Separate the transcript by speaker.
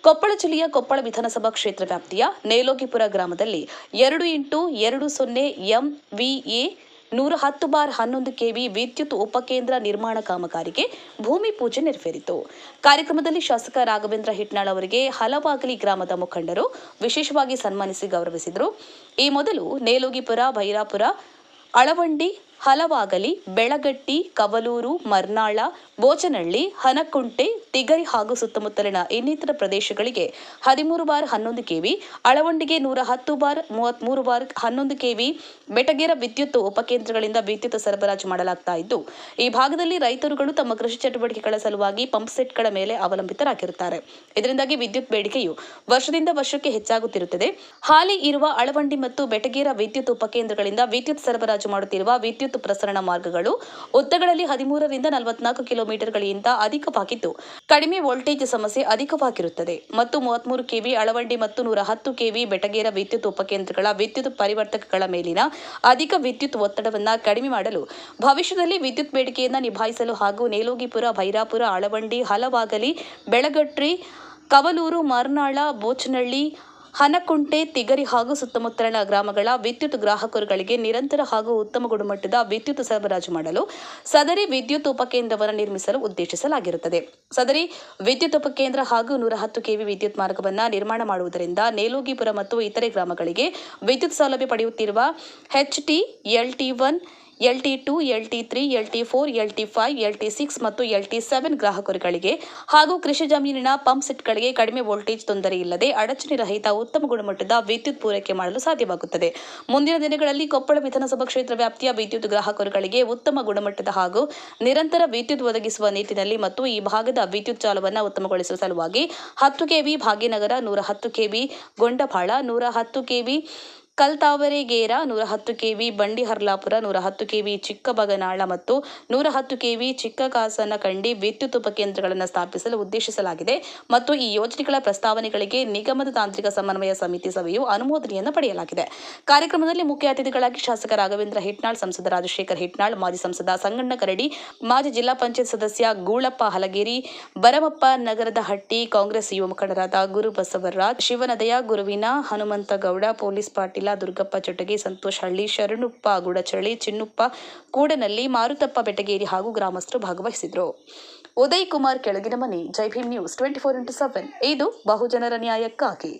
Speaker 1: ಕೊಪ್ಪಳ ಜಿಲ್ಲೆಯ ಕೊಪ್ಪಳ ವಿಧಾನಸಭಾ ಕ್ಷೇತ್ರ ವ್ಯಾಪ್ತಿಯ ನೇಲೋಗಿಪುರ ಗ್ರಾಮದಲ್ಲಿ 2x20 MVA 110/11 kV ವಿದ್ಯುತ್ ಉಪಕೇಂದ್ರ ನಿರ್ಮಾಣ ಕಾಮಗಾರಿಗೆ ಭೂಮಿ ಪೂಜೆ ನೆರವೇರಿತು. ಕಾರ್ಯಕ್ರಮದಲ್ಲಿ ಶಾಸಕ ರಾಘವೇಂದ್ರ ಹಿಟ್ನಾಳ್ ಅವರಿಗೆ ಹಲವಾಗಲಿ ಗ್ರಾಮದ ಮುಖಂಡರು ವಿಶೇಷವಾಗಿ ಸನ್ಮಾನಿಸಿ ಗೌರವಿಸಿದರು. ಈ ಮೊದಲು ನೇಲೋಗಿಪುರ, ಭೈರಾಪುರ, ಅಳವಂಡಿ, ಹಲವಾಗಲಿ, ಬೆಳಗಟ್ಟಿ, ಕವಲೂರು, ಮರ್ನಾಳ, ಬೋಚನಹಳ್ಳಿ, ಹನಕುಂಟೆ, ತಿಗರಿ ಹಾಗೂ ಸುತ್ತಮುತ್ತಲಿನ ಇನ್ನಿತರ ಪ್ರದೇಶಗಳಿಗೆ 13/11 kV, ಅಳವಂಡಿಗೆ 110/33/11 kV ಬೆಟಗೇರ ವಿದ್ಯುತ್ ಉಪಕೇಂದ್ರಗಳಿಂದ ವಿದ್ಯುತ್ ಸರಬರಾಜು ಮಾಡಲಾಗ್ತಾ ಇದ್ದು, ಈ ಭಾಗದಲ್ಲಿ ರೈತರುಗಳು ತಮ್ಮ ಕೃಷಿ ಚಟುವಟಿಕೆಗಳ ಸಲುವಾಗಿ ಪಂಪ್ ಸೆಟ್ಗಳ ಮೇಲೆ ಅವಲಂಬಿತರಾಗಿರುತ್ತಾರೆ. ಇದರಿಂದಾಗಿ ವಿದ್ಯುತ್ ಬೇಡಿಕೆಯು ವರ್ಷದಿಂದ ವರ್ಷಕ್ಕೆ ಹೆಚ್ಚಾಗುತ್ತಿರುತ್ತದೆ. ಹಾಲಿ ಇರುವ ಅಳವಂಡಿ ಮತ್ತು ಬೆಟಗೇರ ವಿದ್ಯುತ್ ಉಪಕೇಂದ್ರಗಳಿಂದ ವಿದ್ಯುತ್ ಸರಬರಾಜು ಮಾಡುತ್ತಿರುವ ವಿದ್ಯುತ್ ಪ್ರಸರಣ ಮಾರ್ಗಗಳು ಉದ್ದಗಳಲ್ಲಿ 13 ರಿಂದ 44 ಕಿಲೋಮೀಟರ್ಗಳಿಗಿಂತ ಅಧಿಕವಾಗಿದ್ದು, ಕಡಿಮೆ ವೋಲ್ಟೇಜ್ ಸಮಸ್ಯೆ ಅಧಿಕವಾಗಿರುತ್ತದೆ ಮತ್ತು 33 kV ಅಳವಂಡಿ ಮತ್ತು 110 kV ಬೆಟಗೇರ ವಿದ್ಯುತ್ ಉಪಕೇಂದ್ರಗಳ ವಿದ್ಯುತ್ ಪರಿವರ್ತಕಗಳ ಮೇಲಿನ ಅಧಿಕ ವಿದ್ಯುತ್ ಒತ್ತಡವನ್ನು ಕಡಿಮೆ ಮಾಡಲು, ಭವಿಷ್ಯದಲ್ಲಿ ವಿದ್ಯುತ್ ಬೇಡಿಕೆಯನ್ನು ನಿಭಾಯಿಸಲು ಹಾಗೂ ನೇಲೋಗಿಪುರ, ಭೈರಾಪುರ, ಅಳವಂಡಿ, ಹಲವಾಗಲಿ, ಬೆಳಗಟ್ಟಿ, ಕವಲೂರು, ಮರ್ನಾಳ, ಬೋಚನಹಳ್ಳಿ, ಹನಕುಂಟೆ, ತಿಗರಿ ಹಾಗೂ ಸುತ್ತಮುತ್ತಲಿನ ಗ್ರಾಮಗಳ ವಿದ್ಯುತ್ ಗ್ರಾಹಕರುಗಳಿಗೆ ನಿರಂತರ ಹಾಗೂ ಉತ್ತಮ ಗುಣಮಟ್ಟದ ವಿದ್ಯುತ್ ಸರಬರಾಜು ಮಾಡಲು ಸದರಿ ವಿದ್ಯುತ್ ಉಪಕೇಂದ್ರವನ್ನು ನಿರ್ಮಿಸಲು ಉದ್ದೇಶಿಸಲಾಗಿರುತ್ತದೆ. ಸದರಿ ವಿದ್ಯುತ್ ಉಪಕೇಂದ್ರ ಹಾಗೂ 110 kV ವಿದ್ಯುತ್ ಮಾರ್ಗವನ್ನು ನಿರ್ಮಾಣ ಮಾಡುವುದರಿಂದ ನೇಲೋಗಿಪುರ ಮತ್ತು ಇತರೆ ಗ್ರಾಮಗಳಿಗೆ ವಿದ್ಯುತ್ ಸೌಲಭ್ಯ ಪಡೆಯುತ್ತಿರುವ HT, LT1, LT2, LT3, LT4, LT5, LT6 ಮತ್ತು LT7 ಗ್ರಾಹಕರುಗಳಿಗೆ ಹಾಗೂ ಕೃಷಿ ಜಮೀನಿನ ಪಂಪ್ ಸೆಟ್ಗಳಿಗೆ ಕಡಿಮೆ ವೋಲ್ಟೇಜ್ ತೊಂದರೆ ಇಲ್ಲದೆ ಅಡಚಣೆ ರಹಿತ ಉತ್ತಮ ಗುಣಮಟ್ಟದ ವಿದ್ಯುತ್ ಪೂರೈಕೆ ಮಾಡಲು ಸಾಧ್ಯವಾಗುತ್ತದೆ. ಮುಂದಿನ ದಿನಗಳಲ್ಲಿ ಕೊಪ್ಪಳ ವಿಧಾನಸಭಾ ಕ್ಷೇತ್ರ ವ್ಯಾಪ್ತಿಯ ವಿದ್ಯುತ್ ಗ್ರಾಹಕರುಗಳಿಗೆ ಉತ್ತಮ ಗುಣಮಟ್ಟದ ಹಾಗೂ ನಿರಂತರ ವಿದ್ಯುತ್ ಒದಗಿಸುವ ನಿಟ್ಟಿನಲ್ಲಿ ಮತ್ತು ಈ ಭಾಗದ ವಿದ್ಯುತ್ ಜಾಲವನ್ನು ಉತ್ತಮಗೊಳಿಸುವ ಸಲುವಾಗಿ 10 kV Bhagyanagar, 110 kV ಗೊಂಡಬಾಳ, 110 kV ಕಲ್ತಾವರೆಗೇರ, 110 kV ಬಂಡಿಹರ್ಲಾಪುರ, 110 kV Chikkabaganal ಮತ್ತು 110 kV ಚಿಕ್ಕಕಾಸನಕಂಡಿ ವಿದ್ಯುತ್ ಉಪಕೇಂದ್ರಗಳನ್ನು ಸ್ಥಾಪಿಸಲು ಉದ್ದೇಶಿಸಲಾಗಿದೆ ಮತ್ತು ಈ ಯೋಜನೆಗಳ ಪ್ರಸ್ತಾವನೆಗಳಿಗೆ ನಿಗಮದ ತಾಂತ್ರಿಕ ಸಮನ್ವಯ ಸಮಿತಿ ಸಭೆಯು ಅನುಮೋದನೆಯನ್ನು ಪಡೆಯಲಾಗಿದೆ. ಕಾರ್ಯಕ್ರಮದಲ್ಲಿ ಮುಖ್ಯ ಅತಿಥಿಗಳಾಗಿ ಶಾಸಕ ರಾಘವೇಂದ್ರ ಹಿಟ್ನಾಳ್, ಸಂಸದ ರಾಜಶೇಖರ್ ಹಿಟ್ನಾಳ್, ಮಾಜಿ ಸಂಸದ ಸಂಗಣ್ಣ ಕರಡಿ, ಮಾಜಿ ಜಿಲ್ಲಾ ಪಂಚಾಯತ್ ಸದಸ್ಯ ಗೂಳಪ್ಪ ಹಲಗೇರಿ, ಭರಮಪ್ಪ ನಗರದಹಟ್ಟಿ, ಕಾಂಗ್ರೆಸ್ ಯುವ ಮುಖಂಡರಾದ ಗುರು ಬಸವರಾಜ್, ಶಿವನದಯ, ಗುರುವಿನ ಹನುಮಂತಗೌಡ, ಪೊಲೀಸ್ ಪಾಟೀಲ, ದುರ್ಗಪ್ಪ ಚಟಗಿ, ಸಂತೋಷ್ ಹಳ್ಳಿ, ಶರಣುಪ್ಪ ಗುಡಚಳಿ, ಚಿನ್ನುಪ್ಪ ಕೂಡನಹಳ್ಳಿ, ಮಾರುತಪ್ಪ ಬೆಟಗೇರಿ ಹಾಗೂ ಗ್ರಾಮಸ್ಥರು ಭಾಗವಹಿಸಿದರು. ಉದಯ್ ಕುಮಾರ್, ಕೆಳಗಿನ ಮನೆ, ಜೈ ಭೀಮ್ ನ್ಯೂಸ್ 24x7, ಇದು ಬಹುಜನರ ನ್ಯಾಯಕ್ಕಾಗಿ.